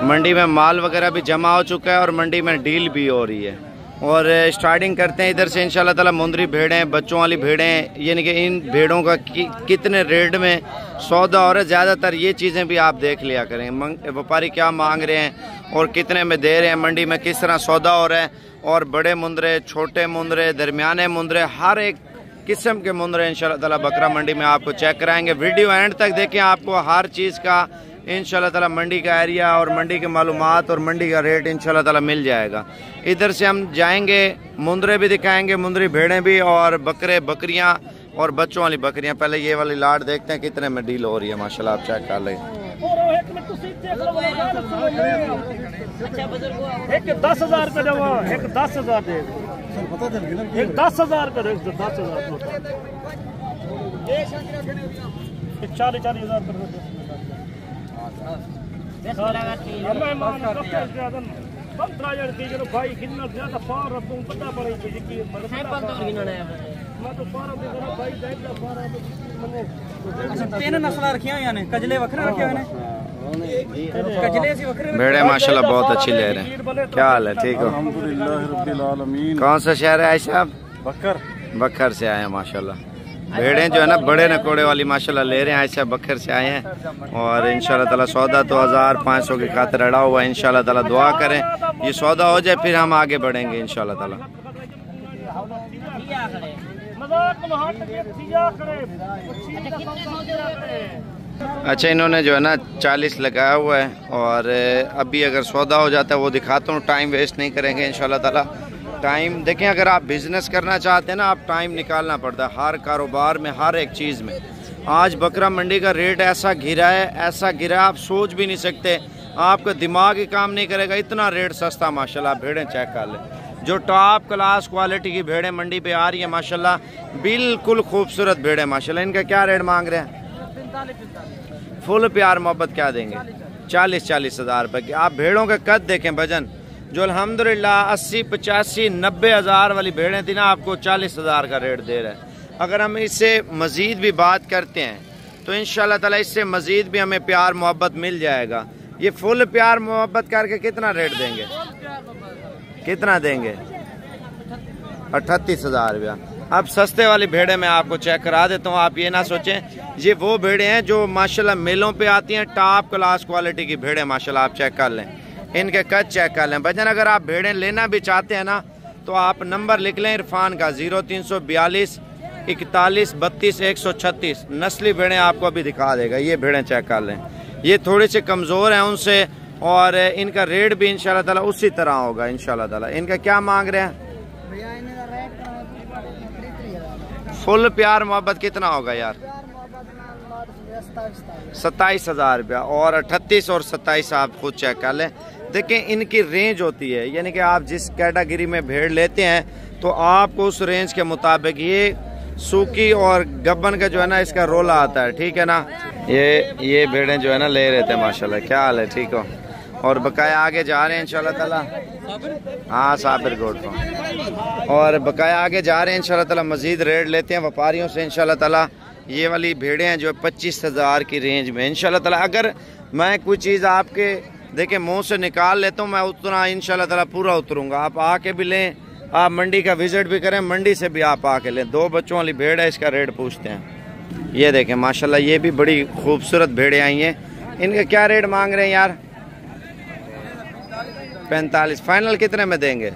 मंडी में माल वगैरह भी जमा हो चुका है और मंडी में डील भी हो रही है। और स्टार्टिंग करते हैं इधर से इंशाल्लाह ताला। मुंदरी भेड़ें, बच्चों वाली भेड़ें, यानी कि इन भेड़ों का कितने रेट में सौदा हो रहा है, ज़्यादातर ये चीज़ें भी आप देख लिया करें। व्यापारी क्या मांग रहे हैं और कितने में दे रहे हैं, मंडी में किस तरह सौदा हो रहा है। और बड़े मुंदरे, छोटे मुंदरे, दरमियाने मुंदरे, हर एक किस्म के मुंदरे इंशाल्लाह ताला बकरा मंडी में आपको चेक कराएंगे। वीडियो एंड तक देखें, आपको हर चीज़ का इंशाल्लाह ताला मंडी का एरिया और मंडी के मालूमात और मंडी का रेट इंशाल्लाह ताला मिल जाएगा। इधर से हम जाएंगे, मुंदरे भी दिखाएंगे, मुंदरी भेड़ें भी, और बकरे, बकरियां और बच्चों वाली बकरियां। पहले ये वाली लाट देखते हैं कितने में डील हो रही है। माशाल्लाह आप चेक कर लें। एक 10,000 का जमा, एक 10,000 दे, एक 10,000 का, 10,000 40,000 कर दो। भाई कितना ज्यादा पार अब तुम पता पड़ेगी कि भेड़े माशाल्लाह बहुत अच्छी ले रहे हैं। क्या हाल है? ठीक हो? कौन सा शहर है साहब? बकर से आए हैं माशाल्लाह। भेड़ें जो है ना बड़े नकोड़े वाली माशाल्लाह ले रहे हैं। ऐसा बकर से आए हैं और इंशाल्लाह ताला सौदा तो 1500 की खातिर अड़ा हुआ है। इंशाल्लाह ताला दुआ करें ये सौदा हो जाए, फिर हम आगे बढ़ेंगे इंशाल्लाह ताला। अच्छा, इन्होंने जो है ना 40 लगाया हुआ है और अभी अगर सौदा हो जाता है वो दिखाता हूँ। टाइम वेस्ट नहीं करेंगे इंशाल्लाह ताला। टाइम देखें, अगर आप बिज़नेस करना चाहते हैं ना, आप टाइम निकालना पड़ता है हर कारोबार में, हर एक चीज़ में। आज बकरा मंडी का रेट ऐसा गिरा है, ऐसा गिरा आप सोच भी नहीं सकते, आपका दिमाग ही काम नहीं करेगा, इतना रेट सस्ता माशाल्लाह। भेड़ें चेक कर लें, जो टॉप क्लास क्वालिटी की भेड़ें मंडी पे आ रही है माशाल्लाह, बिल्कुल खूबसूरत भेड़ें माशाल्लाह। इनका क्या रेट मांग रहे हैं? फुल प्यार मोहब्बत क्या देंगे? 40-40 हज़ार रुपये की। आप भेड़ों का कद देखें भजन, जो अल्हम्दुलिल्लाह 80, 85, 90 हज़ार वाली भेड़ें थी ना, आपको 40 हज़ार का रेट दे रहा है। अगर हम इससे मज़ीद भी बात करते हैं तो इंशाल्लाह ताला इससे मज़ीद भी हमें प्यार मोहब्बत मिल जाएगा। ये फुल प्यार मोहब्बत करके कितना रेट देंगे? कितना देंगे? 38 हज़ार रुपया। अब सस्ते वाली भेड़ें मैं आपको चेक करा देता हूँ। आप ये ना सोचें, ये वो भेड़ें हैं जो माशाल्लाह मेलों पे आती हैं, टॉप क्लास क्वालिटी की भेड़ें माशाल्लाह। आप चेक कर लें, इनके कद चेक कर लें भजन। अगर आप भेड़ें लेना भी चाहते हैं ना तो आप नंबर लिख लें इरफान का 0342 41 32 136। नस्ली भेड़ें आपको अभी दिखा देगा। ये भेड़ें चेक कर लें, ये थोड़ी सी कमज़ोर हैं उनसे, और इनका रेट भी इंशाल्लाह ताला उसी तरह होगा इंशाल्लाह ताला। इनका क्या मांग रहे हैं? फुल प्यार मोहब्बत कितना होगा यार? 27 हज़ार रुपया। और 38 और 27 आप खुद चेक कर लें। देखें, इनकी रेंज होती है, यानी कि आप जिस कैटेगरी में भेड़ लेते हैं तो आपको उस रेंज के मुताबिक ये सूखी और गब्बन का जो है ना इसका रोला आता है, ठीक है ना। ये भेड़ें जो है ना ले रहे थे माशाल्लाह। क्या हाल है? ठीक हो? और बकाया आगे जा रहे हैं इंशाल्लाह ताला। हाँ, साबिर गोट को। और बकाया आगे जा रहे हैं इंशाल्लाह ताला। मज़ीद रेट लेते हैं व्यापारियों से इंशाल्लाह ताला। ये वाली भेड़ें हैं जो 25 हज़ार की रेंज में इंशाल्लाह ताला। अगर मैं कोई चीज़ आपके देखिए मुंह से निकाल लेता हूँ, मैं उतना इंशाल्लाह ताला पूरा उतरूँगा। आप आके भी लें, आप मंडी का विज़िट भी करें, मंडी से भी आप आके लें। 2 बच्चों वाली भेड़ है, इसका रेट पूछते हैं। ये देखें माशाल्लाह, ये भी बड़ी खूबसूरत भेड़ें आई हैं। इनका क्या रेट मांग रहे हैं यार? 45। फाइनल कितने में देंगे?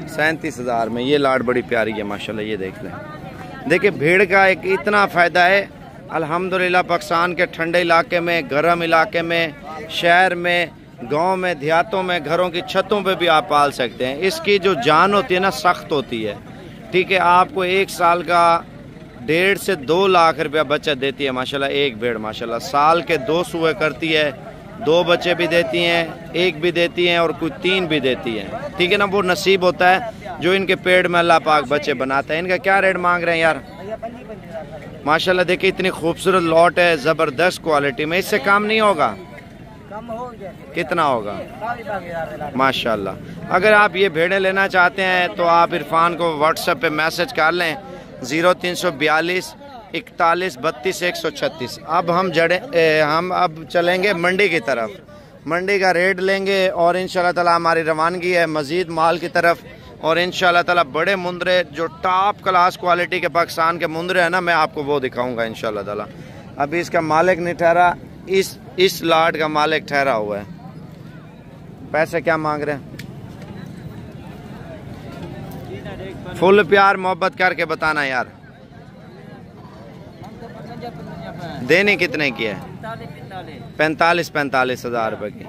37 हज़ार में। ये लाट बड़ी प्यारी है माशाल्लाह, ये देख लें। देखिए, भेड़ का एक इतना फ़ायदा है अल्हम्दुलिल्लाह। पाकिस्तान के ठंडे इलाके में, गर्म इलाके में, शहर में, गांव में, देहातों में, घरों की छतों पे भी आप पाल सकते हैं। इसकी जो जान होती है ना सख्त होती है, ठीक है। आपको 1 साल का 1.5 से 2 लाख रुपया बचत देती है माशाल्लाह एक भेड़ माशाल्लाह। साल के 2 सूए करती है, 2 बच्चे भी देती हैं, 1 भी देती हैं और कुछ 3 भी देती हैं, ठीक है ना। वो नसीब होता है जो इनके पेट में अल्लाह पाक बच्चे बनाता है। इनका क्या रेट मांग रहे हैं यार? माशाल्लाह देखिए, इतनी खूबसूरत लॉट है, ज़बरदस्त क्वालिटी में। इससे काम नहीं होगा? कितना होगा? माशाल्लाह। अगर आप ये भेड़ें लेना चाहते हैं तो आप इरफान को व्हाट्सएप पे मैसेज कर लें 0342 41 32 136। अब हम अब चलेंगे मंडी की तरफ। मंडी का रेट लेंगे और इंशाल्लाह ताला हमारी रवानगी है मज़ीद माल की तरफ। और इंशाल्लाह ताला बड़े मुंदरे जो टॉप क्लास क्वालिटी के पाकिस्तान के मुंदरे हैं ना, मैं आपको वो दिखाऊंगा इंशाल्लाह ताला। अभी इसका मालिक नहीं ठहरा, इस लाट का मालिक ठहरा हुआ है। पैसे क्या मांग रहे हैं? फुल प्यार मोहब्बत करके बताना यार। देने कितने की है? 45 हज़ार रुपए की।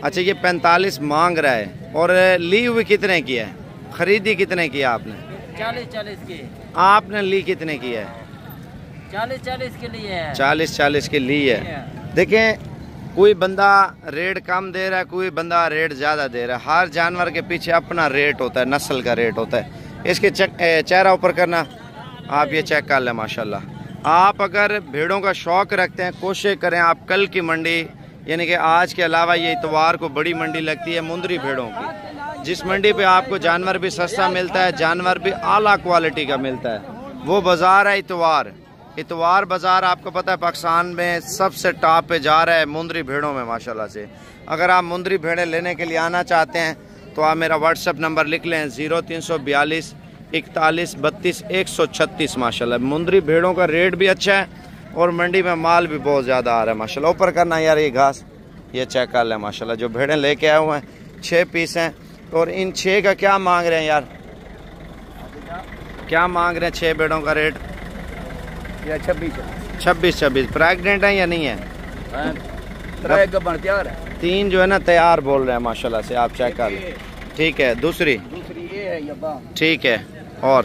अच्छा, ये 45 मांग रहा है और ली हुई कितने की है? खरीदी कितने की है आपने? 40 की। आपने ली कितने की है? 40 के लिए है। 40 की ली है। देखें, कोई बंदा रेट कम दे रहा है, कोई बंदा रेट ज़्यादा दे रहा है। हर जानवर के पीछे अपना रेट होता है, नस्ल का रेट होता है। इसके चेहरा ऊपर करना, आप ये चेक कर लें माशाल्लाह। आप अगर भेड़ों का शौक़ रखते हैं, कोशिश करें आप कल की मंडी यानी कि आज के अलावा ये इतवार को बड़ी मंडी लगती है मुंदरी भेड़ों की, जिस मंडी पे आपको जानवर भी सस्ता मिलता है, जानवर भी आला क्वालिटी का मिलता है, वो बाज़ार है इतवार। इतवार बाज़ार आपको पता है पाकिस्तान में सबसे टॉप पे जा रहा है मुंदरी भेड़ों में माशाल्लाह से। अगर आप मुंदरी भेड़ें लेने के लिए आना चाहते हैं तो आप मेरा व्हाट्सअप नंबर लिख लें 0342 41 32 136 माशाल्लाह। मुंदरी भेड़ों का रेट भी अच्छा है और मंडी में माल भी बहुत ज़्यादा आ रहा है माशाल्लाह। ऊपर करना यार, ये घास ये चेक कर लें माशाल्लाह। जो भेड़ें लेके आए हुए हैं 6 पीस हैं। और इन 6 का क्या मांग रहे हैं यार? क्या मांग रहे हैं 6 भेड़ों का रेट? 26 प्रेग्नेंट है या नहीं है? 3 जो है ना तैयार बोल रहे हैं माशाल्लाह से, आप चेक कर लें। ठीक है, दूसरी ये है, ठीक है, और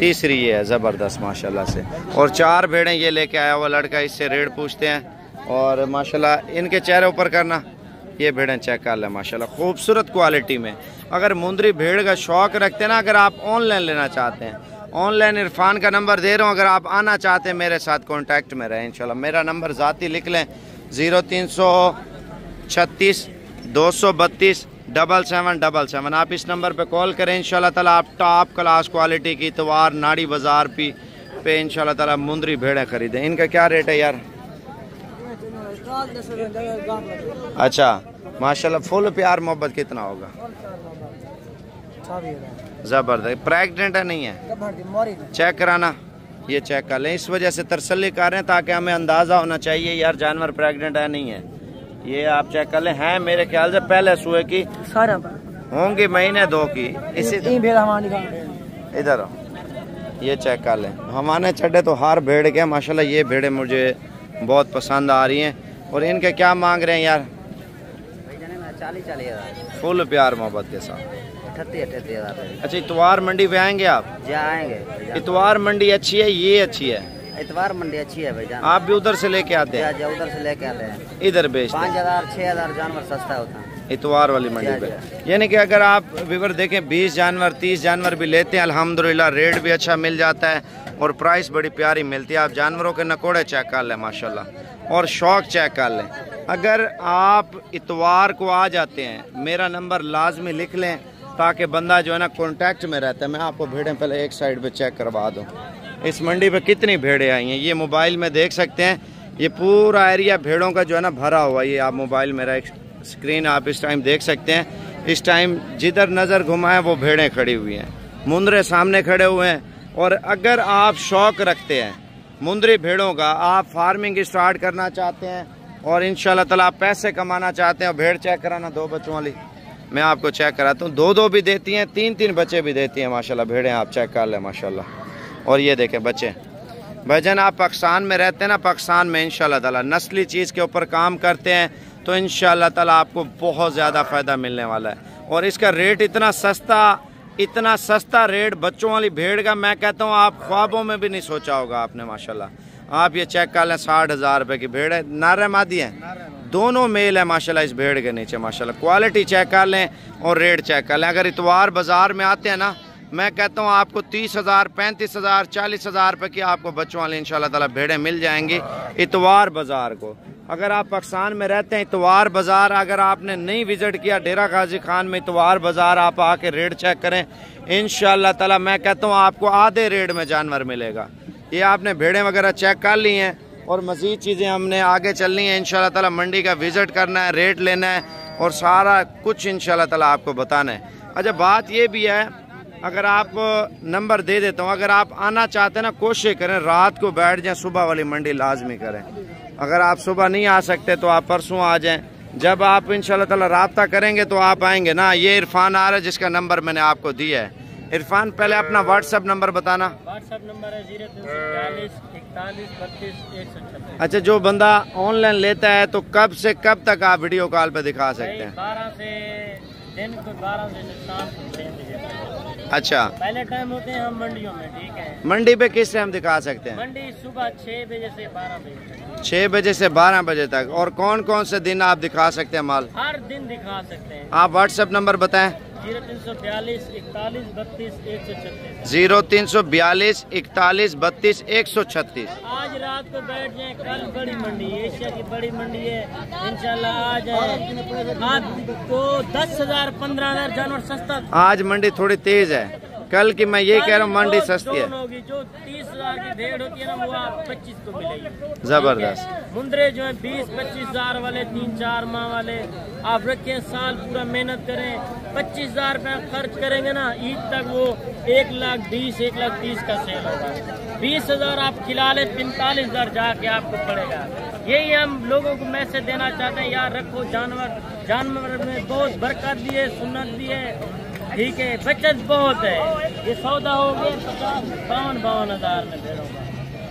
तीसरी ये है, ज़बरदस्त माशाल्लाह से। और 4 भेड़ें ये लेके आया हुआ लड़का, इससे रेट पूछते हैं। और माशाल्लाह इनके चेहरे ऊपर करना, ये भेड़ें चेक कर लें माशाल्लाह, खूबसूरत क्वालिटी में। अगर मुंदरी भेड़ का शौक़ रखते हैं ना, अगर आप ऑनलाइन लेना चाहते हैं, ऑनलाइन इरफान का नंबर दे रहा हूँ, अगर आप आना चाहते हैं मेरे साथ कॉन्टैक्ट में रहें इंशाल्लाह। मेरा नंबर ज़ाती लिख लें 0336 232 7777। आप इस नंबर पे कॉल करें इंशाल्लाह ताला। आप टॉप क्लास क्वालिटी की इतवार नाड़ी बाज़ार पे इंशाल्लाह ताला मुंदरी भेड़ें खरीदें। इनका क्या रेट है यार? अच्छा माशाल्लाह, फुल प्यार मोहब्बत कितना होगा? ज़बरदस्त। प्रेग्नेंट है नहीं है? चेक कराना, ये चेक कर लें। इस वजह से तरसली कर रहे हैं ताकि हमें अंदाज़ा होना चाहिए यार जानवर प्रेग्नेंट है नहीं है। ये आप चेक कर लें, हैं मेरे ख्याल से पहले सुए की होंगी, महीने 2 की। इसी इधर ये चेक कर लें। हमारे चढ़े तो हर भेड़ के माशाल्लाह, ये भेड़ें मुझे बहुत पसंद आ रही हैं। और इनके क्या मांग रहे हैं यार? 40 फुल प्यार मोहब्बत के साथ 38 अच्छा, इतवार मंडी पे आएंगे आप? जाएंगे। इतवार मंडी अच्छी है, ये अच्छी है? इतवार मंडी अच्छी है भाईजान। आप भी उधर से लेके आते हैं? उधर से लेके आते हैं, इधर बेचते हैं। 5000 6000 जानवर सस्ता होता है इतवार वाली मंडी पे। यानी कि अगर आप विवर देखें 20 जानवर 30 जानवर भी लेते हैं, अल्हम्दुलिल्लाह रेट भी अच्छा मिल जाता है और प्राइस बड़ी प्यारी मिलती है। आप जानवरों के नकोड़े चेक कर लें माशाल्लाह, और शौक चेक कर लें। अगर आप इतवार को आ जाते हैं, मेरा नंबर लाजमी लिख लें ताकि बंदा जो है ना कॉन्टैक्ट में रहता है। मैं आपको भेड़ें पहले एक साइड पे चेक करवा दूँ। इस मंडी पे कितनी भेड़ें आई हैं ये मोबाइल में देख सकते हैं। ये पूरा एरिया भेड़ों का जो है ना भरा हुआ है। ये आप मोबाइल मेरा एक स्क्रीन आप इस टाइम देख सकते हैं। इस टाइम जिधर नज़र घुमाएं वो भेड़ें खड़ी हुई हैं, मुंदरे सामने खड़े हुए हैं। और अगर आप शौक़ रखते हैं मुंदरी भेड़ों का, आप फार्मिंग स्टार्ट करना चाहते हैं और इंशाल्लाह ताला आप पैसे कमाना चाहते हैं, और भेड़ चेक कराना 2 बच्चों वाली मैं आपको चेक कराता हूँ। 2 भी देती हैं, 3 बच्चे भी देती हैं माशाल्लाह भेड़ें। आप चेक कर लें माशाल्लाह। और ये देखें बच्चे। भाईजान आप पाकिस्तान में रहते हैं ना, पाकिस्तान में इंशाल्लाह ताला नस्ली चीज़ के ऊपर काम करते हैं तो इंशाल्लाह ताला आपको बहुत ज़्यादा फ़ायदा मिलने वाला है। और इसका रेट इतना सस्ता रेट बच्चों वाली भेड़ का, मैं कहता हूँ आप ख्वाबों में भी नहीं सोचा होगा आपने माशाल्लाह। आप ये चेक कर लें 60,000 रुपये की भेड़ है, नारे मादी है, दोनों मेल है माशाल्लाह इस भेड़ के नीचे माशाल्लाह। क्वालिटी चेक कर लें और रेट चेक कर लें। अगर इतवार बाज़ार में आते हैं ना, मैं कहता हूँ आपको 30,000 35,000 40,000 रुपये की आपको बच्चों वाली इंशाल्लाह ताला भेड़ें मिल जाएंगी इतवार बाज़ार को। अगर आप पाकिस्तान में रहते हैं, इतवार बाज़ार अगर आपने नहीं विज़िट किया डेरा गाजी खान में, इतवार बाज़ार आप आके रेट चेक करें इंशाल्लाह ताला। मैं कहता हूँ आपको आधे रेट में जानवर मिलेगा। ये आपने भेड़ें वगैरह चेक कर ली हैं और मज़ीद चीज़ें हमने आगे चलनी है इंशाल्लाह ताला। मंडी का विज़िट करना है, रेट लेना है और सारा कुछ इंशाल्लाह ताला आपको बताना है। अच्छा, बात ये भी है, अगर आप नंबर दे देता हूँ, अगर आप आना चाहते हैं ना, कोशिश करें रात को बैठ जाएं, सुबह वाली मंडी लाजमी करें। अगर आप सुबह नहीं आ सकते तो आप परसों आ जाएं। जब आप इंशाल्लाह ताला राब्ता करेंगे तो आप आएंगे ना। ये इरफान आ रहा है जिसका नंबर मैंने आपको दिया है। इरफान, पहले अपना व्हाट्सएप नंबर बताना। व्हाट्सएप नंबर है 0342 41 32 136। अच्छा, जो बंदा ऑनलाइन लेता है तो कब से कब तक आप वीडियो कॉल पे दिखा सकते हैं? 12 से दिन को 12 से शाम को 6 बजे। अच्छा, पहले टाइम होते हैं हम मंडियों में, ठीक है। मंडी पे किस टाइम दिखा सकते हैं? मंडी सुबह 6 बजे से 12 बजे तक। 6 बजे से 12 बजे तक। और कौन कौन से दिन आप दिखा सकते हैं माल? हर दिन दिखा सकते हैं। आप व्हाट्सएप नंबर बताएं। 0342 41 32 136। 0342 41 32 136। आज रात को बैठ जाए, कल बड़ी मंडी, एशिया की बड़ी मंडी है इंशाल्लाह। आज आपको 10,000 15,000 जानवर सस्ता। आज मंडी थोड़ी तेज है, कल की मैं ये कह रहा हूँ मंडी सस्ती है। होगी जो 30,000 की भेड़ होती है ना, वो आप 25 को मिलेगी। जबरदस्त। मुंद्रे जो है 20-25 हजार वाले, 3-4 माह वाले आप रखें, साल पूरा मेहनत करें, 25,000 रुपया खर्च करेंगे ना, ईद तक वो 1,20,000 1,30,000 का सेल होगा। 20,000 आप खिला ले, 45,000 जाके आपको पड़ेगा। यही हम लोगों को मैसेज देना चाहते हैं, यार रखो जानवर। जानवर में बहुत बरकत भी है, सुन्नत भी है, ठीक है, बचत बहुत है। ये सौदा हो गया 52 हजार में भेड़ों का।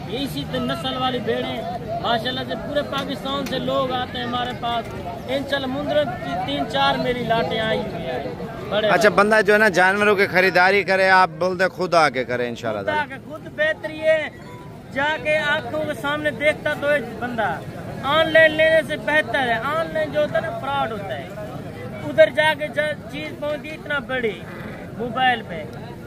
ये इसी नस्ल वाली भेड़ें माशाल्लाह से पूरे पाकिस्तान से लोग आते हैं हमारे पास। इंशाल्लाह मुंद्रे 3-4 मेरी लाटें आई हुई है बड़े। अच्छा, बंदा जो है ना जानवरों की खरीदारी करे, आप बोलते खुद आके करे इंशाल्लाह। खुद बेहतरी है, जाके आंखों के सामने देखता तो एक बंदा। ऑनलाइन लेने से बेहतर है। ऑनलाइन जो होता है ना, फ्रॉड होता है। उधर जाके चीज पहुंची इतना बड़ी मोबाइल पे,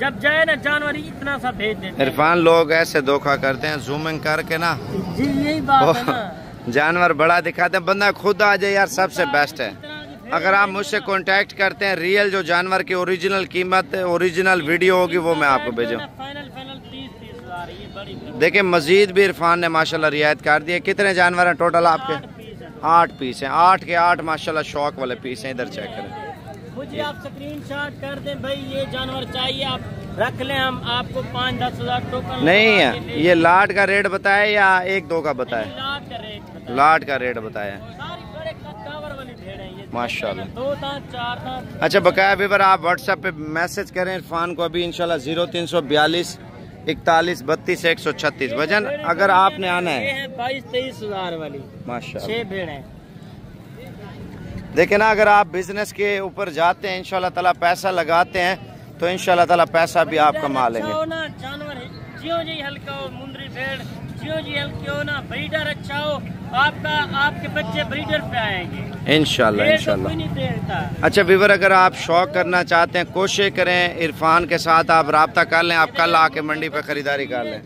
जब जाए ना जानवर इतना सा भेज देते। इरफान, लोग ऐसे धोखा करते हैं, जूमिंग करके ना। जी, यही बात है ना। जानवर बड़ा दिखाते हैं, बंदा खुद आ जाए यार, सबसे बेस्ट है। अगर आप मुझसे कांटेक्ट करते हैं, रियल जो जानवर की ओरिजिनल कीमत, ओरिजिनल वीडियो होगी वो मैं आपको भेजूँ। फाइनल 30 हजार ये बड़ी। देखिए, मजीद भी इरफान ने माशाल्लाह रियायत कर दी है। कितने जानवर हैं टोटल आपके? 8 पीस हैं। 8 के 8 माशाल्लाह शौक वाले पीस हैं। इधर चेक करें। मुझे आप स्क्रीनशॉट कर दें, भाई ये जानवर चाहिए, आप रख लें, हम आपको 5-10 हजार टोकन नहीं है। ये लाट का रेट बताया या 1-2 का बताया? लाट का रेट बताया। लाट का रेट बताया। सारी बड़े कवर वाली भेड़ हैं ये माशाल्लाह। 2 दांत 4 दांत। अच्छा, बकाया विवर आप व्हाट्सएप पे मैसेज करें इरफान को अभी इंशाल्लाह। 0342 41 32 136। वजन अगर आपने आना ये है है 22-23 हजार वाली माशाल्लाह। 6 भेड़ हैं। देखें ना, अगर आप बिजनेस के ऊपर जाते हैं इंशाल्लाह ताला, पैसा लगाते हैं तो इंशाल्लाह ताला पैसा भी आप कमा लेंगे। अच्छा हो ना जानवर, जियो जी हल्का हो, मुंद्री भेड़ जियो जी हल्की हो ना, ब्रीडर अच्छा हो, आपके बच्चे ब्रीडर पे आएंगे इंशाल्लाह इंशाल्लाह। कोई नहीं देता। अच्छा विवर, अगर आप शौक करना चाहते हैं, कोशिश करें इरफान के साथ आप राब्ता कर लें, आप कल आके मंडी पे खरीदारी कर लें।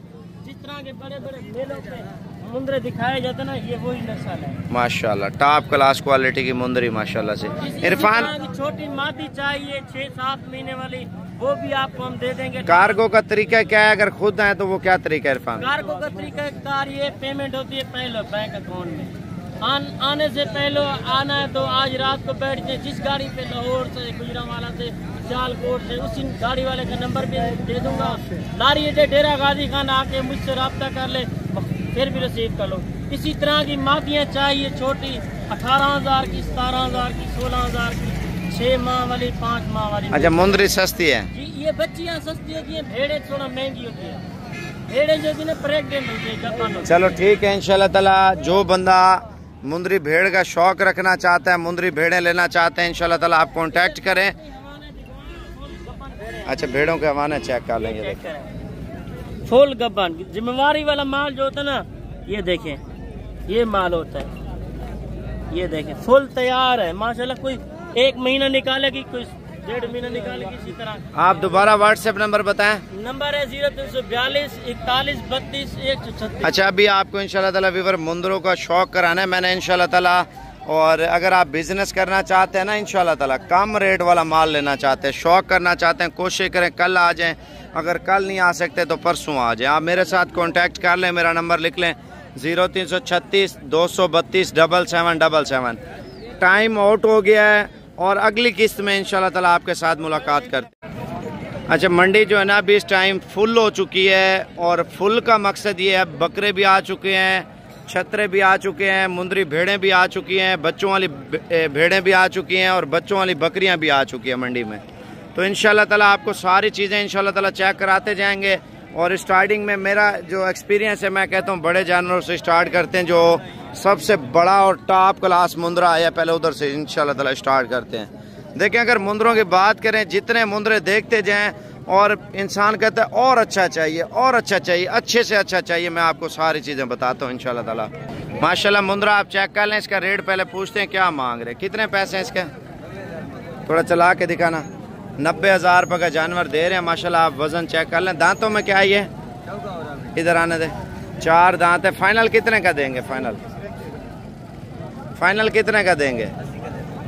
जिस तरह के बड़े बड़े मेलों पे मुंद्रे दिखाए जाते ना, ये वही नस्ल है माशाल्लाह। टॉप क्लास क्वालिटी की मुंदरी माशाल्लाह से। इरफान, छोटी मादी चाहिए 6-7 महीने वाली, वो भी आपको हम दे देंगे। कार्गो का तरीका क्या है? अगर खुद आए तो वो क्या तरीका है इरफान? कार्गो का तरीका कार ये पेमेंट होती है पहले बैंक अकाउंट में। आने से पहले आना है तो आज रात को बैठ जाए, जिस गाड़ी पे लाहौर से, गुजरांवाला से, सियालकोट से, उसी गाड़ी वाले का नंबर भी दे दूंगा। लारी अड्डे डेरा गाजी खान आके मुझसे रब्ता कर ले, फिर भी रिसीव कर लो। इसी तरह की मादियाँ चाहिए छोटी 18,000 की, 17,000 की, 16,000 की, 6 माह वाली, 5 माह वाली। अच्छा, मुंदरी सस्ती है जी, ये बच्चियाँ सस्ती होती हैं, भेड़े थोड़ा महंगी होती है। भेड़े जो कि ना प्रेग्नेंट होती है, जापान होती है। चलो ठीक है, इंशाल्लाह ताला जो बंदा मुंदरी भेड़ का शौक रखना चाहता है, मुंदरी भेड़ें लेना चाहते हैं, इंशाल्लाह ताला आप कांटेक्ट करें। अच्छा, भेड़ों के हवाने चेक कर लेंगे। फुल गब्बन जिम्मेवारी वाला माल जो होता है ना, ये देखें, ये माल होता है, ये देखें फुल तैयार है माशाल्लाह। कोई 1 महीना निकालेगी, कोई 1.5 महीना निकालेगी, इसी तरह। आप दोबारा व्हाट्सएप नंबर बताएं। नंबर है 0342 41 32 136। अच्छा, अभी आपको इंशाल्लाह ताला विवर मुंदरों का शौक कराना है मैंने इंशाल्लाह ताला। और अगर आप बिजनेस करना चाहते हैं ना इंशाल्लाह ताला, कम रेट वाला माल लेना चाहते हैं, शौक करना चाहते हैं, कोशिश करें कल आ जाएं। अगर कल नहीं आ सकते तो परसों आ जाएं। आप मेरे साथ कांटेक्ट कर लें, मेरा नंबर लिख लें 0336 232 7777। टाइम आउट हो गया है और अगली किस्त में इंशाल्लाह ताला आपके साथ मुलाकात करते हैं। अच्छा, मंडी जो है ना अभी इस टाइम फुल हो चुकी है और फुल का मकसद ये है, बकरे भी आ चुके हैं, छतरे भी आ चुके हैं, मुंदरी भेड़ें भी आ चुकी हैं, बच्चों वाली भेड़ें भी आ चुकी हैं और बच्चों वाली बकरियां भी आ चुकी हैं मंडी में। तो इंशाल्लाह ताला आपको सारी चीज़ें इंशाल्लाह ताला चेक कराते जाएंगे। और स्टार्टिंग में मेरा जो एक्सपीरियंस है, मैं कहता हूँ बड़े जानवरों से स्टार्ट करते हैं। जो सबसे बड़ा और टॉप क्लास मुंदरा आया पहले उधर से इंशाल्लाह ताला स्टार्ट करते हैं। देखिए, अगर मुंदरों की बात करें, जितने मुंदरे देखते जाएं और इंसान कहता है और अच्छा चाहिए और अच्छा चाहिए, अच्छे से अच्छा चाहिए, मैं आपको सारी चीज़ें बताता हूँ इंशाल्लाह ताला। माशाल्लाह मुंदरा आप चेक कर लें। इसका रेट पहले पूछते हैं क्या मांग रहे, कितने पैसे हैं इसके, थोड़ा चला के दिखाना। 90,000 रुपये का जानवर दे रहे हैं माशाल्लाह। आप वजन चेक कर लें। दांतों में क्या है ये, इधर आने दे, 4 दांत है। फाइनल कितने का देंगे, फाइनल कितने का देंगे?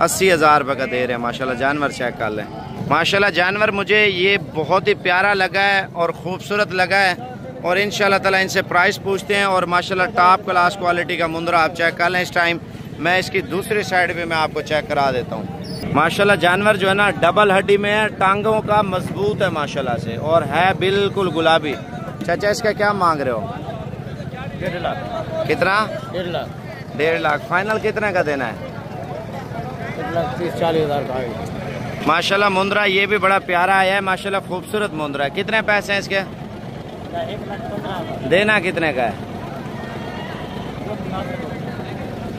80,000 रुपये का दे रहे हैं माशाल्लाह। जानवर चेक कर लें माशाल्लाह। जानवर मुझे ये बहुत ही प्यारा लगा है और ख़ूबसूरत लगा है और इंशाल्लाह ताला इनसे प्राइस पूछते हैं। और माशाल्लाह टॉप क्लास क्वालिटी का मुंदरा आप चेक कर लें। इस टाइम मैं इसकी दूसरी साइड भी मैं आपको चेक करा देता हूँ। माशाल्लाह जानवर जो है ना डबल हड्डी में है, टांगों का मजबूत है माशाल्लाह से और है बिल्कुल गुलाबी। चाचा इसका क्या मांग रहे हो? 1.5 लाख। कितना? 1.5 लाख। 1.5 लाख। फाइनल कितने का देना है? 1,30,40,000 का। माशाल्लाह मुंदरा ये भी बड़ा प्यारा आया है माशाल्लाह, खूबसूरत मुंदरा है। कितने पैसे हैं इसके? 1,15,000। देना कितने का है?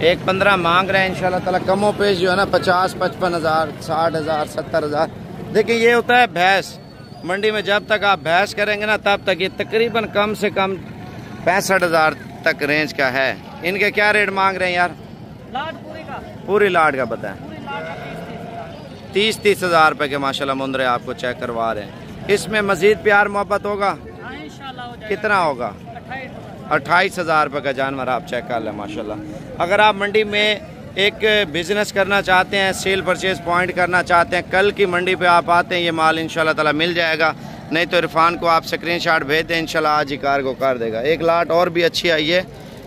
1.15 मांग रहे हैं। इंशाल्लाह ताला कमो पेश जो है ना 50, 55,000, 60,000, 70,000। देखिए ये होता है भैंस मंडी में, जब तक आप भैंस करेंगे ना तब तक ये तकरीबन कम से कम 65,000 तक रेंज का है। इनके क्या रेट मांग रहे हैं यार? पूरी लाट का बताएं। 30,000 रुपए के माशाल्लाह मुंदरे आपको चेक करवा रहे हैं। इसमें मजीद प्यार मोहब्बत होगा? कितना होगा? 28,000 रुपये का जानवर आप चेक कर लें माशाल्लाह। अगर आप मंडी में एक बिज़नेस करना चाहते हैं, सेल परचेज पॉइंट करना चाहते हैं, कल की मंडी पे आप आते हैं, ये माल इंशाल्लाह ताला मिल जाएगा। नहीं तो इरफान को आप स्क्रीनशॉट भेज दें, इंशाल्लाह आज ही कार्गो कर देगा। एक लाट और भी अच्छी आई है।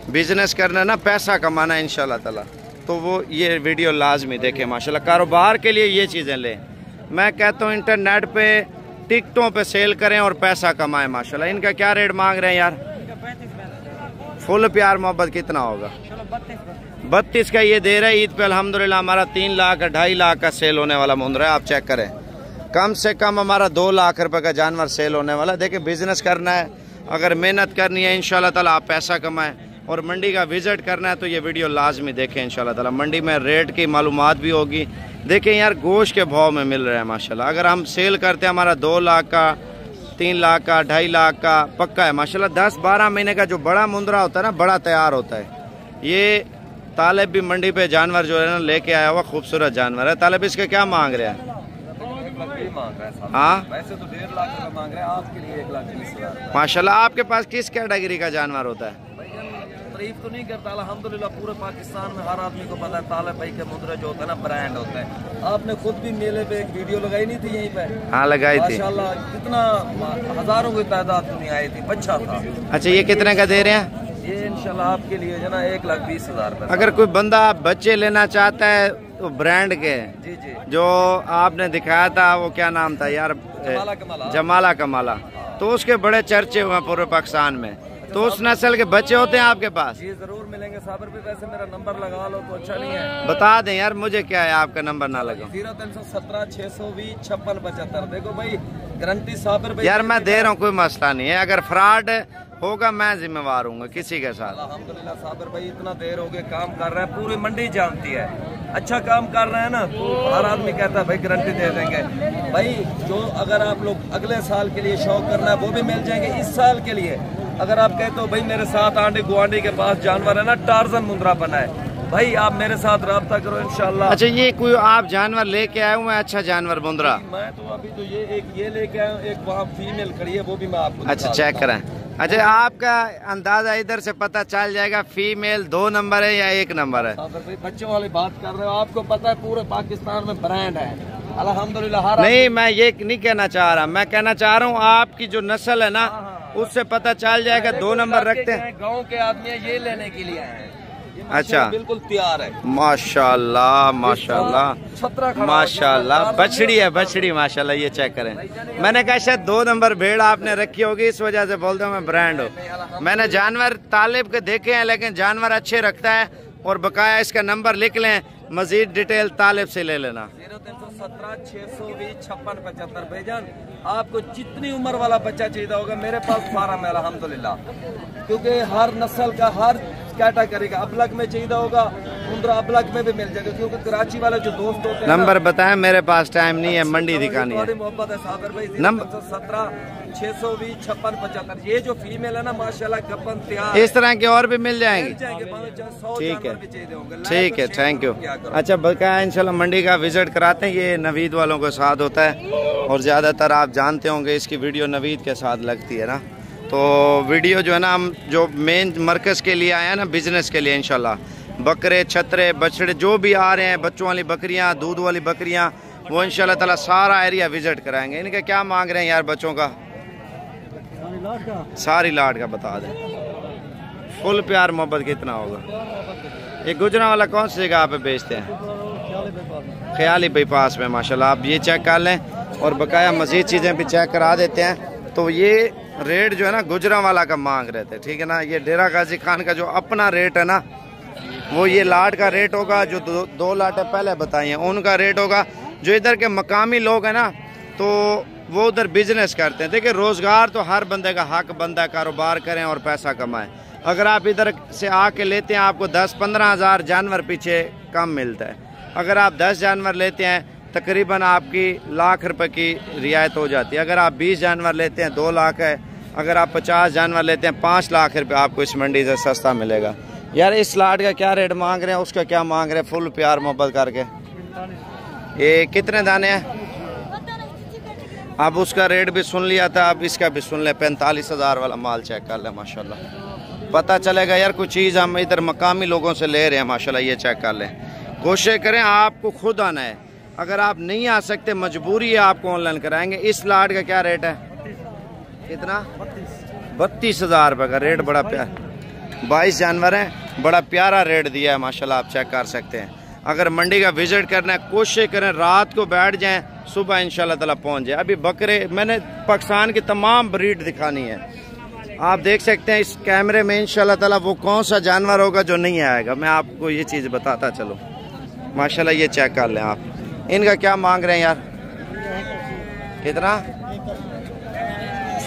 बिज़नेस करना ना, पैसा कमाना है इंशाल्लाह ताला, तो वो ये वीडियो लाजमी देखें माशाल्लाह। कारोबार के लिए ये चीज़ें लें। मैं कहता हूँ इंटरनेट पर टिकटों पर सेल करें और पैसा कमाएँ माशाल्लाह। इनका क्या रेट मांग रहे हैं यार? फुल प्यार मोहब्बत कितना होगा? 32 का ये दे रहा है। ईद पे अल्हम्दुलिल्लाह हमारा 3 लाख 2.5 लाख का सेल होने वाला मुंदरा है। आप चेक करें, कम से कम हमारा 2 लाख रुपए का जानवर सेल होने वाला। देखिए बिजनेस करना है, अगर मेहनत करनी है इंशाल्लाह ताला आप पैसा कमाएं और मंडी का विजिट करना है तो ये वीडियो लाजमी देखें इंशाल्लाह ताला। मंडी में रेट की मालूमात भी होगी। देखें यार गोश्त के भाव में मिल रहा है माशाल्लाह। अगर हम सेल करते हैं हमारा 2 लाख का, 3 लाख का, 2.5 लाख का पक्का है माशाल्लाह। 10-12 महीने का जो बड़ा मुंदरा होता है ना, बड़ा तैयार होता है। ये तालिब भी मंडी पे जानवर जो है ना लेके आया हुआ खूबसूरत जानवर है। तालिब इसके क्या मांग रहे हैं? हाँ वैसे तो 1.5 लाख का मांग रहे हैं, आपके लिए 1,20,000 माशाल्लाह। आपके पास किस कैटेगरी का जानवर होता है? तारीफ तो नहीं करता, अल्हम्दुलिल्लाह पूरे पाकिस्तान में हर आदमी को पता है तालिब भाई के मुंदरे जो होता है ना ब्रांड होता है। आपने खुद भी मेले पे एक वीडियो लगाई नहीं थी यहीं पे? हाँ लगाई थी माशाल्लाह। कितना हजारों की तादाद दुनिया आई थी, अच्छा था। अच्छा ये कितने का दे रहे हैं? ये इंशाल्लाह आपके लिए जो ना 1,20,000। अगर कोई बंदा बच्चे लेना चाहता है तो ब्रांड के जी जी जो आपने दिखाया था, वो क्या नाम था यार? जमाला कमाला। तो उसके बड़े चर्चे हुए पूरे पाकिस्तान में। तो उस नस्ल के बच्चे होते हैं आपके पास? जी जरूर मिलेंगे साबर पे। वैसे मेरा नंबर लगा लो तो अच्छा नहीं है? बता दें यार, मुझे क्या है आपका नंबर ना लगा। 0317 620 5675। देखो भाई गारंटी साबर पे यार मैं दे रहा हूँ, कोई मसला नहीं है। अगर फ्रॉड होगा मैं जिम्मेवार हूँ किसी के साथ। अल्हम्दुलिल्लाह साबर भाई इतना देर हो गया काम कर रहे हैं, पूरी मंडी जानती है। अच्छा काम कर रहे हैं ना तो हर आदमी कहता है भाई गारंटी दे देंगे। भाई जो अगर आप लोग अगले साल के लिए शौक करना है वो भी मिल जाएंगे। इस साल के लिए अगर आप कहते हो भाई मेरे साथ आंटी गुआंडी के पास जानवर है ना, टार्जन मुंदरा बना है, भाई आप मेरे साथ रब्ता करो इंशाल्लाह। अच्छा ये कोई आप जानवर लेके आए हुए? अच्छा जानवर मुंदरा? मैं तो अभी तो ये लेके आया हूँ, एक वहाँ फीमेल खड़ी है, वो भी मैं आपको अच्छा चेक करें। अच्छा आपका अंदाजा इधर से पता चल जाएगा फीमेल 2 नंबर है या 1 नंबर है? भाई बच्चों वाली बात कर रहे हो, आपको पता है पूरे पाकिस्तान में ब्रांड है अल्हम्दुलिल्लाह। नहीं मैं ये नहीं कहना चाह रहा, मैं कहना चाह रहा हूँ आपकी जो नस्ल है ना उससे पता चल जाएगा 2 नंबर रखते हैं। गांव के आदमी ये लेने के लिए आए हैं। अच्छा, बिल्कुल तैयार है। माशाल्लाह माशाल्लाह माशाल्लाह, बछड़ी है बछड़ी माशाल्लाह। ये चेक करें, मैंने कहा शायद 2 नंबर भेड़ आपने रखी होगी, इस वजह से बोलता हूँ मैं ब्रांड हूँ। मैंने जानवर तालिब के देखे हैं, लेकिन जानवर अच्छे रखता है। और बकाया इसका नंबर लिख लें, मजीद डिटेल तालिब से ले लेना। 0317 620 56 75। भाईजान आपको जितनी उम्र वाला बच्चा चाहिए होगा मेरे पास फार्म है अल्हम्दुलिल्लाह, क्योंकि हर नस्ल का हर कैटेगरी का अबलग में चाहिए होगा, मुंद्रा अबलग में भी मिल जाएगा, क्योंकि कराची वाले जो दोस्त होते हैं। नंबर बताएं, मेरे पास टाइम नहीं है, मंडी दिखानी है। मोहब्बत है साबिर भाई। 17 620 56 75। ये जो फीमेल है ना माशाल्लाह गपन तैयार, इस तरह के और भी मिल जाएंगे। ठीक है ठीक है, थैंक यू। अच्छा, बकाया इंशाल्लाह मंडी का विजिट कराते हैं। ये नवीद वालों के साथ होता है, और ज़्यादातर आप जानते होंगे इसकी वीडियो नवीद के साथ लगती है ना। तो वीडियो जो है ना, हम जो मेन मरकज़ के लिए आए हैं ना, बिजनेस के लिए इंशाल्लाह, बकरे छतरे बछड़े जो भी आ रहे हैं, बच्चों वाली बकरियां, दूध वाली बकरियां, वो इंशाल्लाह ताला सारा एरिया विजिट कराएंगे। इनके क्या मांग रहे हैं यार बच्चों का? सारी लाट का बता दें। फुल प्यार मोहब्बत कितना होगा? ये गुजरा वाला कौन सी जगह पे बेचते हैं? ख्याली बाईपास में माशाल्लाह। आप ये चेक कर लें, और बकाया मज़ीद चीज़ें भी चेक करा देते हैं। तो ये रेट जो है ना गुजरा वाला का मांग रहे थे, ठीक है ना। ये डेरा गाजी खान का जो अपना रेट है ना, वो ये लाट का रेट होगा। जो 2 लाटें पहले बताई हैं उनका रेट होगा। जो इधर के मकामी लोग हैं ना, तो वो उधर बिजनेस करते हैं। देखिए, रोज़गार तो हर बंदे का हक बनता है, कारोबार करें और पैसा कमाएं। अगर आप इधर से आके लेते हैं, आपको 10-15 हज़ार जानवर पीछे कम मिलता है। अगर आप 10 जानवर लेते हैं, तकरीबन आपकी लाख रुपए की रियायत हो जाती है। अगर आप 20 जानवर लेते हैं 2 लाख है। अगर आप 50 जानवर लेते हैं 5 लाख रुपए आपको इस मंडी से सस्ता मिलेगा। यार इस लाट का क्या रेट मांग रहे हैं, उसका क्या मांग रहे हैं? फुल प्यार मोहब्बत करके। ये कितने दाने हैं? अब उसका रेट भी सुन लिया था, अब इसका भी सुन ले। 45 हज़ार वाला माल चेक कर ले माशाल्लाह, पता चलेगा यार कुछ चीज़ हम इधर मकामी लोगों से ले रहे हैं माशाल्लाह। ये चेक कर लें, कोशिश करें आपको खुद आना है। अगर आप नहीं आ सकते, मजबूरी है, आपको ऑनलाइन कराएंगे। इस लाट का क्या रेट है? कितना? 32 हज़ार रुपये का रेट। बड़ा प्यारा, 22 जानवर हैं, बड़ा प्यारा रेट दिया है माशाल्लाह। आप चेक कर सकते हैं। अगर मंडी का विजिट करना है, कोशिश करें रात को बैठ जाएं, सुबह इंशाल्लाह ताला पहुंच जाए। अभी बकरे मैंने पाकिस्तान की तमाम ब्रीड दिखानी है। आप देख सकते हैं इस कैमरे में इंशाल्लाह ताला वो कौन सा जानवर होगा जो नहीं आएगा। मैं आपको ये चीज़ बताता चलो माशाल्लाह। ये चेक कर लें आप। इनका क्या मांग रहे हैं यार? कितना?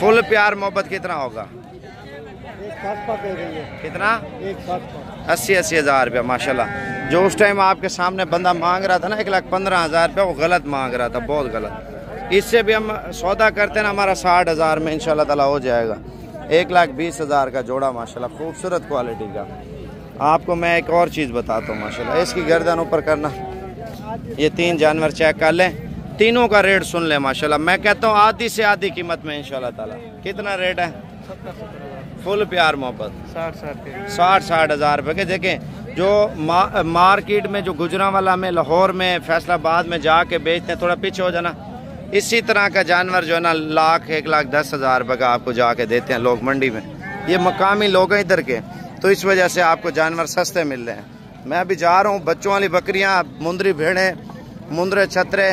फुल प्यार मोहब्बत कितना होगा? कितना? 80 हज़ार रुपया माशाल्लाह। जो उस टाइम आपके सामने बंदा मांग रहा था ना 1,15,000 रुपया, वो गलत मांग रहा था, बहुत गलत। इससे भी हम सौदा करते हैं ना, हमारा 60 हज़ार में इंशाल्लाह ताला हो जाएगा। 1,20,000 का जोड़ा माशाल्लाह, खूबसूरत क्वालिटी का। आपको मैं एक और चीज़ बताता हूँ माशाल्लाह। इसकी गर्दन ऊपर करना, ये 3 जानवर चेक कर लें, तीनों का रेट सुन लें माशाल्लाह। मैं कहता हूँ आधी से आधी कीमत में इंशाल्लाह ताला। कितना रेट है? फुल प्यार मोहब्बत 60 हज़ार रुपये के। देखें जो मार्केट में जो गुजरांवाला में, लाहौर में, फैसलाबाद में जाके बेचते हैं, थोड़ा पीछे हो जाना, इसी तरह का जानवर जो है ना 1,10,000 रुपये का आपको जाके देते हैं लोग मंडी में। ये मकामी लोग हैं इधर के, तो इस वजह से आपको जानवर सस्ते मिल रहे हैं। मैं अभी जा रहा हूँ, बच्चों वाली बकरियाँ, मुंदरी भेड़ें, मुंदरे छतरे,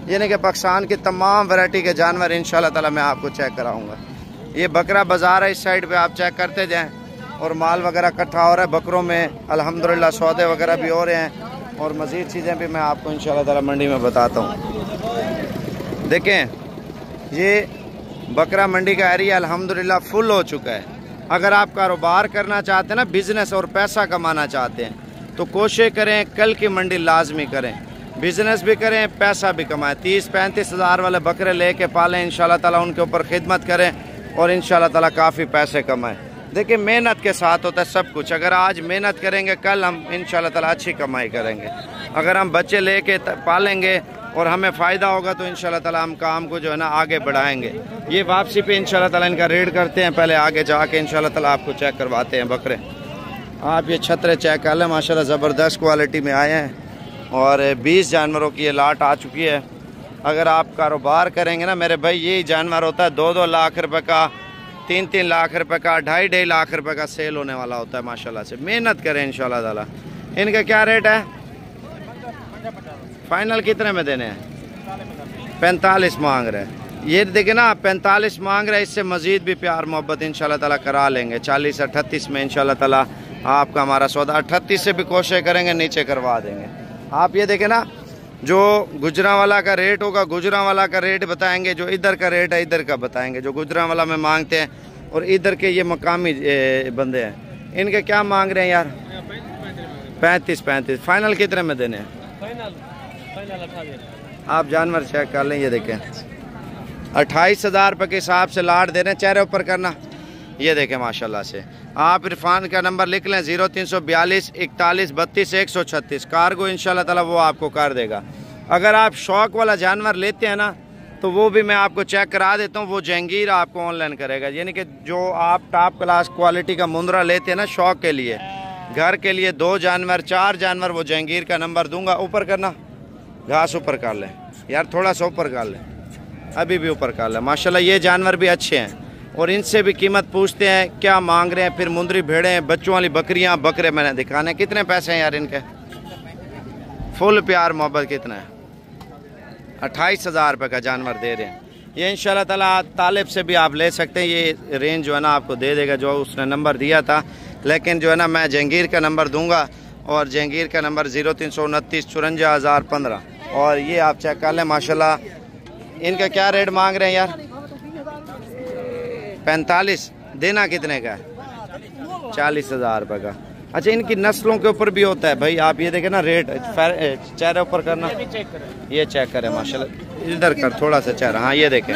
यानी कि पाकिस्तान की तमाम वैरायटी के जानवर इंशाल्लाह ताला मैं आपको चेक कराऊंगा। ये बकरा बाज़ार है, इस साइड पे आप चेक करते जाएं। और माल वगैरह इकट्ठा हो रहा है बकरों में, अल्हम्दुलिल्लाह सौदे वगैरह भी हो रहे हैं। और मज़ीद चीज़ें भी मैं आपको इंशाल्लाह ताला मंडी में बताता हूँ। देखें ये बकरा मंडी का एरिया अल्हम्दुलिल्लाह फुल हो चुका है। अगर आप कारोबार करना चाहते हैं ना, बिज़नेस और पैसा कमाना चाहते हैं, तो कोशिश करें कल की मंडी लाजमी करें, बिज़नेस भी करें, पैसा भी कमाएं। 30-35 हज़ार वाले बकरे लेके पालें इंशाल्लाह ताला, उनके ऊपर खिदमत करें और इंशाल्लाह ताला काफ़ी पैसे कमाएं। देखिए मेहनत के साथ होता है सब कुछ। अगर आज मेहनत करेंगे, कल हम इंशाल्लाह ताला अच्छी कमाई करेंगे। अगर हम बच्चे लेके पालेंगे और हमें फ़ायदा होगा, तो इंशाल्लाह ताला हम काम को जो है ना आगे बढ़ाएंगे। ये वापसी पे इंशाल्लाह ताला इनका रेड करते हैं, पहले आगे जाके इंशाल्लाह ताला आपको चेक करवाते हैं बकरे। आप ये छतरे चेक कर लें माशाल्लाह, ज़बरदस्त क्वालिटी में आए हैं। और 20 जानवरों की ये लाट आ चुकी है। अगर आप कारोबार करेंगे ना मेरे भाई, यही जानवर होता है 2-2 लाख रुपए का, 3-3 लाख रुपए का, 2.5 लाख रुपए का सेल होने वाला होता है माशाल्लाह से। मेहनत करें इंशाल्लाह ताला। इनका क्या रेट है? फाइनल कितने में देने हैं? 45 मांग रहे हैं। ये देखे ना, 45 मांग रहे हैं। इससे मजीद भी प्यार मोहब्बत इंशाल्लाह ताला करा लेंगे। 40-38 में इंशाल्लाह ताला आपका हमारा सौदा। 38 से भी कोशिश करेंगे, नीचे करवा देंगे। आप ये देखें ना, जो गुजरांवाला का रेट होगा, गुजरांवाला का रेट बताएंगे, जो इधर का रेट है इधर का बताएंगे। जो गुजरांवाला में मांगते हैं और इधर के ये मकामी बंदे हैं, इनके क्या मांग रहे हैं यार? 35। फाइनल कितने में देने हैं? आप जानवर चेक कर लें, ये देखें 28,000 रुपये के हिसाब से लाट दे रहे हैं। चेहरे ऊपर करना, ये देखें माशाल्लाह से। आप इरफान का नंबर लिख लें 0342 41 32 136। कार्गो इंशाल्लाह ताला वो आपको कर देगा। अगर आप शौक वाला जानवर लेते हैं ना, तो वो भी मैं आपको चेक करा देता हूँ। वो जहांगीर आपको ऑनलाइन करेगा। यानी कि जो आप टॉप क्लास क्वालिटी का मुंद्रा लेते हैं ना शौक के लिए, घर के लिए 2 जानवर 4 जानवर, वो जहांगीर का नंबर दूंगा। ऊपर करना, घास ऊपर कर लें यार, थोड़ा सा ऊपर कर लें, अभी भी ऊपर कर लें। माशाल्लाह ये जानवर भी अच्छे हैं और इनसे भी कीमत पूछते हैं क्या मांग रहे हैं। फिर मुंदरी भेड़ें, बच्चों वाली बकरियां, बकरे मैंने दिखाने। कितने पैसे हैं यार इनके? फुल प्यार मोहब्बत कितना है? 28,000 रुपये का जानवर दे रहे हैं। ये इंशाल्लाह ताला तालिब से भी आप ले सकते हैं। ये रेंज जो है ना आपको दे देगा, जो उसने नंबर दिया था। लेकिन जो है ना, मैं जहांगीर का नंबर दूंगा, और जहांगीर का नंबर 0329 54,015। और ये आप चेक कर लें माशाल्लाह। इनका क्या रेट मांग रहे हैं यार? 45। देना कितने का है? 40,000 रुपये का। अच्छा, इनकी नस्लों के ऊपर भी होता है भाई। आप ये देखें ना रेट, चेहरे ऊपर करना, ये चेक करें माशाल्लाह। इधर कर थोड़ा सा चेहरा, हाँ ये देखें,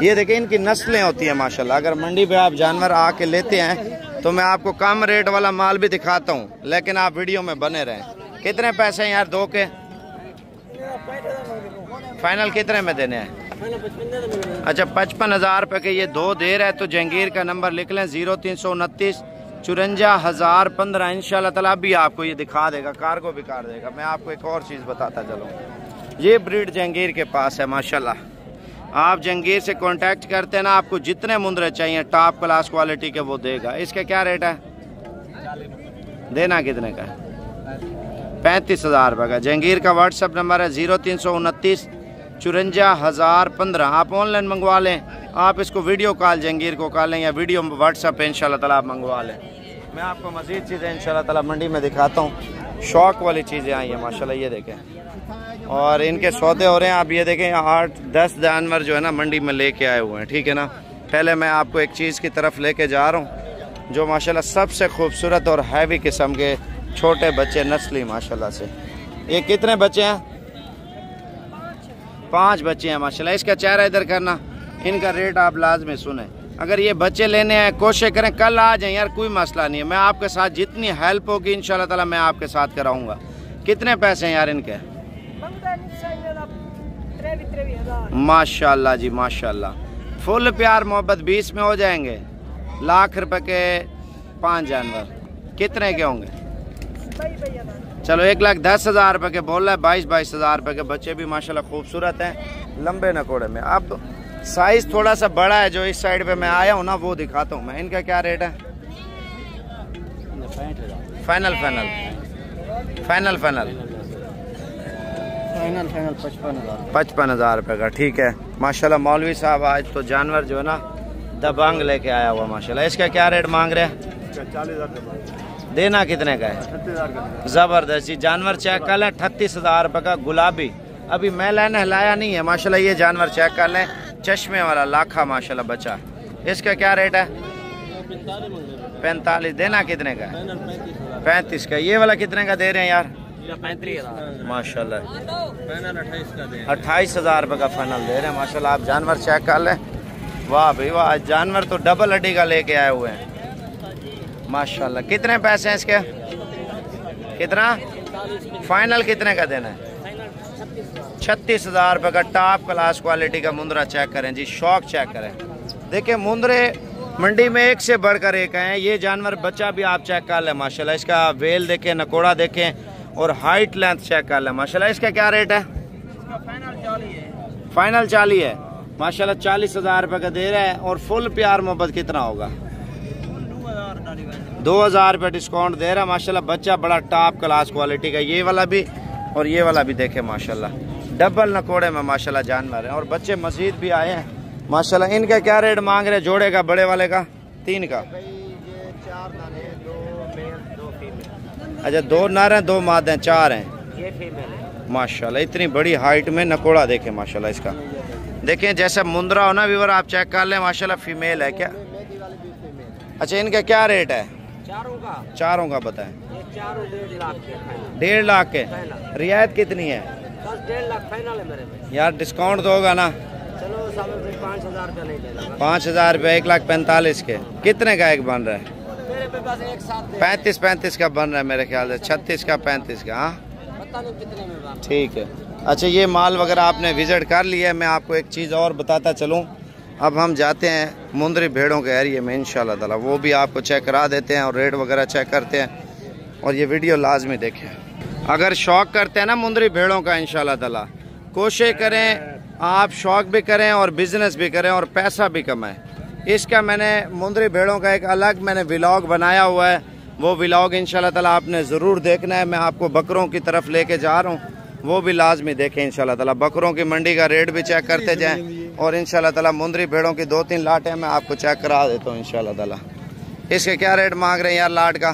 ये देखें इनकी नस्लें होती हैं माशाल्लाह। अगर मंडी पे आप जानवर आके लेते हैं तो मैं आपको कम रेट वाला माल भी दिखाता हूँ, लेकिन आप वीडियो में बने रहें। कितने पैसे हैं यार 2 के? फाइनल कितने में देने हैं? अच्छा, 55,000 रुपये के ये 2 दे रहे हैं। तो जहांगीर का नंबर लिख लें 0329 54,015। इंशाल्लाह ताला भी आपको ये दिखा देगा, कार्गो भी कर देगा। मैं आपको एक और चीज़ बताता चलूँ, ये ब्रीड जहांगीर के पास है माशाल्लाह। आप जहांगीर से कांटेक्ट करते हैं ना, आपको जितने मुंदरे चाहिए टॉप क्लास क्वालिटी के वो देगा। इसका क्या रेट है? देना कितने का है? 35,000 रुपये का। जहांगीर का व्हाट्सअप नंबर है 0329 54,015। आप ऑनलाइन मंगवा लें, आप इसको वीडियो कॉल जहांगीर को कर लें या वीडियो व्हाट्सअप पे इंशाल्लाह ताला आप मंगवा लें। मैं आपको मज़ीद चीज़ें इंशाल्लाह ताला मंडी में दिखाता हूँ। शौक वाली चीज़ें आई हैं माशाल्लाह, ये देखें। और इनके सौदे हो रहे हैं, आप ये देखें 8-10 जानवर जो है ना मंडी में लेके आए हुए हैं, ठीक है ना। पहले मैं आपको एक चीज़ की तरफ लेके जा रहा हूँ जो माशाल्लाह सबसे खूबसूरत और हैवी किस्म के छोटे बच्चे नस्ली माशाल्लाह से। ये कितने बच्चे हैं? 5 बच्चे हैं माशाल्लाह। इसका चेहरा इधर करना। इनका रेट आप लाजमी सुने। अगर ये बच्चे लेने हैं कोशिश करें कल आ जाएं यार, कोई मसला नहीं है। मैं आपके साथ जितनी हेल्प होगी इंशाल्लाह ताला मैं आपके साथ कराऊंगा। कितने पैसे हैं यार इनके? माशाल्लाह जी माशाल्लाह। फुल प्यार मोहब्बत 20 में हो जाएंगे। लाख रुपए के 5 जानवर कितने के होंगे? चलो 1,10,000 रुपये के बोल रहा है। 22,000 रुपये के बच्चे भी माशाल्लाह खूबसूरत हैं, लंबे नकोड़े में। अब साइज थोड़ा सा बड़ा है, जो इस साइड पे मैं आया हूँ ना वो दिखाता हूँ मैं। इनका क्या रेट है? फाइनल 55,000 रुपये का, ठीक है माशाल्लाह। मौलवी साहब आज तो जानवर जो है ना दबंग लेके आया हुआ माशाल्लाह। इसका क्या रेट मांग रहे हैं? 40,000। देना कितने का है? जबरदस्त जी। जानवर चेक कर लें 38,000 रुपये का गुलाबी। अभी मैं लेने हिलाया नहीं है माशाल्लाह। ये जानवर चेक कर लें, चश्मे वाला लाखा माशाल्लाह बच्चा। इसका क्या रेट है? 45। देना कितने का है? 35 का। ये वाला कितने का दे रहे हैं यार? 35,000 माशाल्लाह। 28,000 रुपये का फाइनल दे रहे हैं माशाल्लाह। आप जानवर चेक कर लें। वाह भाई वाह, जानवर तो डबल हड्डी का लेके आए हुए हैं माशाल्लाह। कितने पैसे हैं इसके? कितना? फाइनल कितने का देना है? 36,000 रुपये का टॉप क्लास क्वालिटी का मुंदरा चेक करें जी। शौक चेक करें। देखिए मुंदरे मंडी में एक से बढ़कर एक हैं। ये जानवर बच्चा भी आप चेक कर लें माशाल्लाह। इसका वेल देखें, नकोड़ा देखें और हाइट लेंथ चेक कर लें माशाल्लाह। इसका क्या रेट है? फाइनल 40 है। माशाल्लाह 40,000 रुपये का दे रहा है। और फुल प्यार मोहब्बत कितना होगा? 2,000 रुपये डिस्काउंट दे रहा है माशाल्लाह। बच्चा बड़ा टॉप क्लास क्वालिटी का, ये वाला भी और ये वाला भी देखे माशाल्लाह, डबल नकोड़े में माशाल्लाह जानवर है। और बच्चे मजीद भी आए हैं माशाल्लाह। इनका क्या रेट मांग रहे? जोड़े का, बड़े वाले का, 3 का? अच्छा, 2 नर हैं, 2 माद हैं, 4 हैं माशाल्लाह। इतनी बड़ी हाइट में नकोड़ा देखे माशाल्लाह इसका। देखें जैसे मुंद्रा हो ना व्यूअर, आप चेक कर लें माशाल्लाह। फीमेल है क्या? अच्छा, इनका क्या रेट है? चारों का बताएं। 1.5 लाख के। रियायत कितनी है? 1.5 लाख फाइनल है मेरे में। यार डिस्काउंट तो होगा ना? चलो 5,000 रुपया नहीं देगा। 5,000 रुपये, 1,45,000 के। कितने का एक बन रहा है? मेरे पे बस एक साथ 35 का बन रहा है मेरे ख्याल से, 36 का, 35 का। हाँ पता नहीं कितने में। ठीक है। अच्छा, ये माल वगैरह आपने विजिट कर लिया है। मैं आपको एक चीज़ और बताता चलूँ। अब हम जाते हैं मुंदरी भेड़ों के एरिए में इंशाल्लाह ताला, वो भी आपको चेक करा देते हैं और रेट वगैरह चेक करते हैं। और ये वीडियो लाजमी देखें। अगर शौक़ करते हैं ना मुंदरी भेड़ों का, इंशाल्लाह ताला कोशिश करें आप शौक़ भी करें और बिज़नेस भी करें और पैसा भी कमाएं। इसका मैंने मुंदरी भेड़ों का एक अलग मैंने व्लॉग बनाया हुआ है, वो व्लॉग इंशाल्लाह ताला आपने ज़रूर देखना है। मैं आपको बकरों की तरफ लेके जा रहा हूँ, वो भी लाजमी देखें इंशाल्लाह ताला। बकरों की मंडी का रेट भी चेक करते जाएं और इंशाल्लाह ताला मुंदरी भेड़ों की 2-3 लाटें मैं आपको चेक करा देता हूँ इंशाल्लाह ताला। इसके क्या रेट मांग रहे हैं यार लाट का?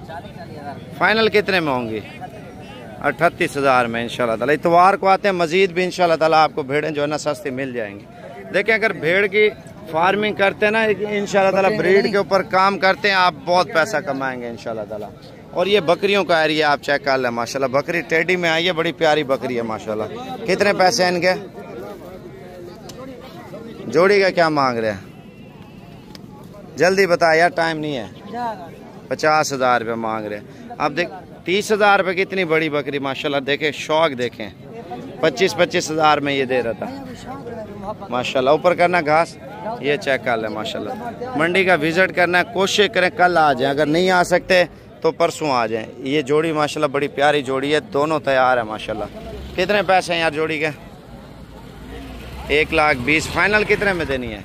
40,000 फाइनल कितने में होंगी? 38,000 में इंशाल्लाह ताला। इतवार को आते हैं, मजीद भी इंशाल्लाह ताला आपको भेड़ें जो है ना सस्ती मिल जाएंगी। देखें अगर भेड़ की फार्मिंग करते हैं ना इंशाल्लाह ताला, ब्रीड के ऊपर काम करते हैं, आप बहुत पैसा कमाएंगे इंशाल्लाह ताला। और ये बकरियों का एरिया आप चेक कर लें माशाल्लाह। बकरी टेडी में आई है, बड़ी प्यारी बकरी है माशाल्लाह। कितने पैसे हैं इनके? जोड़ी का क्या मांग रहे हैं? जल्दी बता यार, टाइम नहीं है। 50,000 रुपये मांग रहे हैं। अब देख 30,000 रुपये की इतनी बड़ी बकरी माशाल्लाह। देखें शौक देखें, 25,000 में ये दे रहा था माशाल्लाह। ऊपर करना घास, ये चेक कर लें माशाल्लाह। मंडी का विजिट करना है, कोशिश करें कल आ जाएं, अगर नहीं आ सकते तो परसों आ जाएं। ये जोड़ी माशाल्लाह बड़ी प्यारी जोड़ी है, दोनों तैयार है माशाल्लाह। कितने पैसे हैं यार जोड़ी के? 1,20,000। फाइनल कितने में देनी है?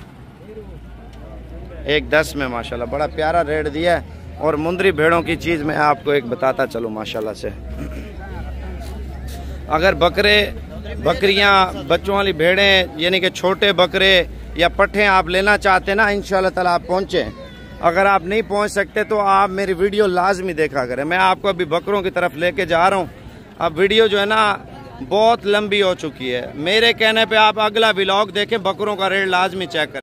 1,10 में माशाल्लाह। बड़ा प्यारा रेट दिया है। और मुंदरी भेड़ों की चीज़ मैं आपको एक बताता चलूँ माशाल्लाह से। अगर बकरियां बच्चों वाली भेड़ें यानी कि छोटे बकरे या पट्ठे आप लेना चाहते हैं ना, इंशाल्लाह ताला आप पहुँचें। अगर आप नहीं पहुंच सकते तो आप मेरी वीडियो लाजमी देखा करें। मैं आपको अभी बकरों की तरफ लेके जा रहा हूं। अब वीडियो जो है ना बहुत लंबी हो चुकी है, मेरे कहने पे आप अगला व्लॉग देखें, बकरों का रेट लाजमी चेक करें।